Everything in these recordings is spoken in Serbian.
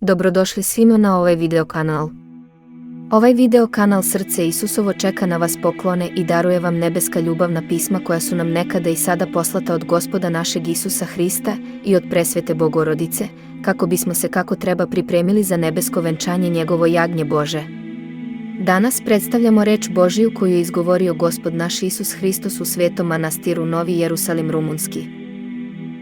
Dobrodošli svima na ovaj video kanal. Ovaj video kanal Srce Isusovo čeka na vas poklone i daruje vam nebeska ljubavna pisma koja su nam nekada i sada poslata od Gospoda našeg Isusa Hrista i od presvete Bogorodice, kako bismo se kako treba pripremili za nebesko venčanje njegovo jagnje Bože. Danas predstavljamo reč Božiju koju je izgovorio Gospod naš Isus Hristos u svetom manastiru Novi Jerusalim Rumunski.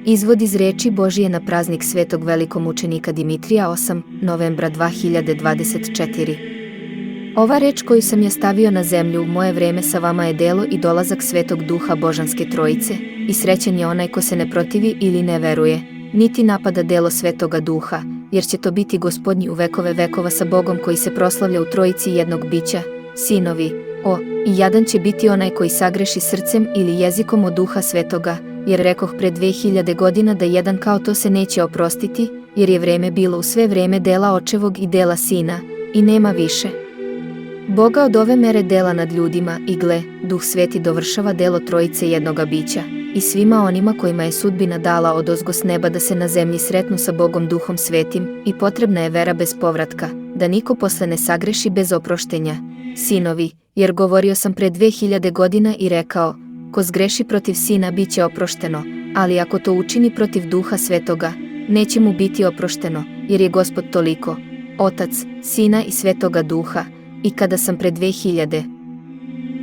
Izvod iz reči Božije na praznik svetog velikomučenika Dimitrija 8. novembra 2024. Ova reč koju sam ja stavio na zemlju u moje vreme sa vama je delo i dolazak Svetog Duha Božanske Trojice, i srećan je onaj ko se ne protivi ili ne veruje, niti napada delo Svetoga Duha, jer će to biti Gospodnji u vekove vekova sa Bogom koji se proslavlja u Trojici jednog bića, sinovi, i jadan će biti onaj koji sagreši srcem ili jezikom od Duha Svetoga, jer rekoh pre 2000 godina da jedan kao to se neće oprostiti, jer je vreme bilo u sve vreme dela očevog i dela sina, i nema više Boga od ove mere dela nad ljudima, i gle, Duh Sveti dovršava delo Trojice jednoga bića, i svima onima kojima je sudbina dala odozgo s neba da se na zemlji sretnu sa Bogom Duhom Svetim, i potrebna je vera bez povratka, da niko posle ne sagreši bez oproštenja, sinovi, jer govorio sam pre 2000 godina i rekao, ko zgreši protiv sina bit će oprošteno, ali ako to učini protiv Duha Svetoga, neće mu biti oprošteno, jer je Gospod toliko, Otac, Sina i Svetoga Duha, i kada sam pre 2000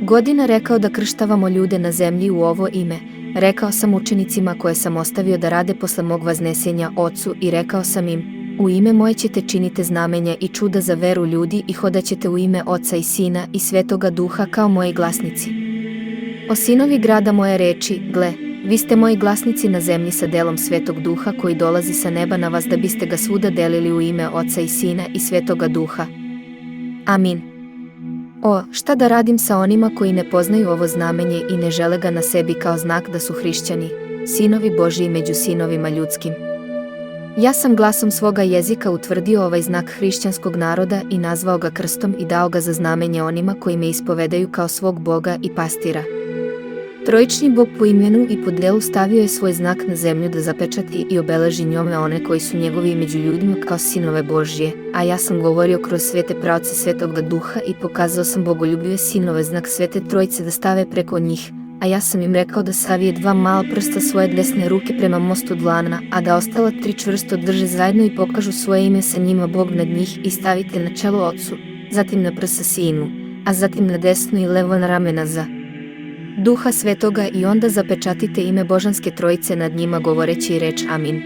godina rekao da krštavamo ljude na zemlji u ovo ime, rekao sam učenicima koje sam ostavio da rade posle mog vaznesenja Ocu i rekao sam im, u ime moje ćete činite znamenja i čuda za veru ljudi i hodaćete u ime Oca i Sina i Svetoga Duha kao moji glasnici. O sinovi grada moje reči, gle, vi ste moji glasnici na zemlji sa delom Svetog Duha koji dolazi sa neba na vas da biste ga svuda delili u ime Oca i Sina i Svetoga Duha. Amin. Šta da radim sa onima koji ne poznaju ovo znamenje i ne žele ga na sebi kao znak da su hrišćani, sinovi Božiji među sinovima ljudskim? Ja sam glasom svoga jezika utvrdio ovaj znak hrišćanskog naroda i nazvao ga krstom i dao ga za znamenje onima koji me ispovedaju kao svog Boga i pastira. Trojični Bog po imenu i po delu stavio je svoj znak na zemlju da zapečati i obeleži njome one koji su njegovi među ljudima kao sinove Božje, a ja sam govorio kroz svete pravce Svetoga Duha i pokazao sam bogoljubive sinove znak Svete Trojice da stave preko njih, a ja sam im rekao da savije 2 mala prsta svoje desne ruke prema mostu dlana, a da ostala 3 čvrsto drže zajedno i pokažu svoje ime sa njima Bog nad njih i stavite na čelo Ocu, zatim na prsa Sinu, a zatim na desno i levo na ramena za Duha Svetoga i onda zapečatite ime Božanske Trojice nad njima govoreći reč Amin.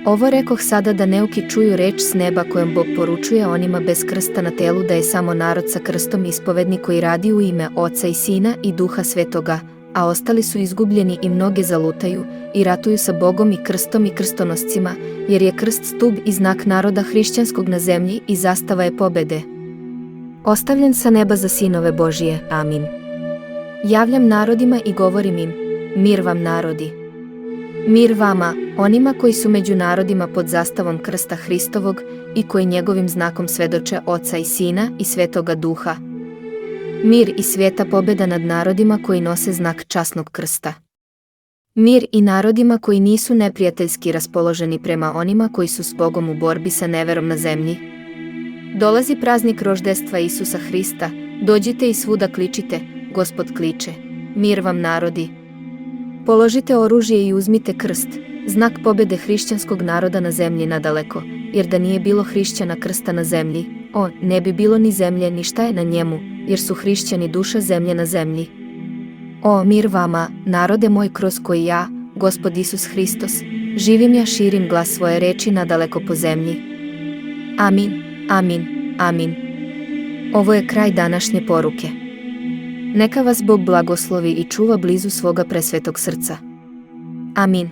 Ovo rekoh sada da neuki čuju reč s neba kojom Bog poručuje onima bez krsta na telu da je samo narod sa krstom ispovedni koji radi u ime Oca i Sina i Duha Svetoga, a ostali su izgubljeni i mnoge zalutaju i ratuju sa Bogom i krstom i krstonoscima, jer je krst stub i znak naroda hrišćanskog na zemlji i zastava je pobede. Ostavljen sa neba za sinove Božije, Amin. Javljam narodima i govorim im, mir vam narodi. Mir vama, onima koji su među narodima pod zastavom krsta Hristovog i koji njegovim znakom svedoče Oca i Sina i Svetoga Duha. Mir i sveta pobeda nad narodima koji nose znak časnog krsta. Mir i narodima koji nisu neprijateljski raspoloženi prema onima koji su s Bogom u borbi sa neverom na zemlji. Dolazi praznik roždestva Isusa Hrista, dođite i svuda kličite, Gospod kliče, mir vam narodi. Položite oružje i uzmite krst, znak pobede hrišćanskog naroda na zemlji nadaleko, jer da nije bilo hrišćana krsta na zemlji, ne bi bilo ni zemlje ni šta je na njemu, jer su hrišćani duša zemlje na zemlji. Mir vama, narode moj kroz koji ja, Gospod Isus Hristos, živim ja širim glas svoje reči nadaleko po zemlji. Amin, amin, amin. Ovo je kraj današnje poruke. Neka vas Bog blagoslovi i čuva blizu svoga presvetog srca. Amin.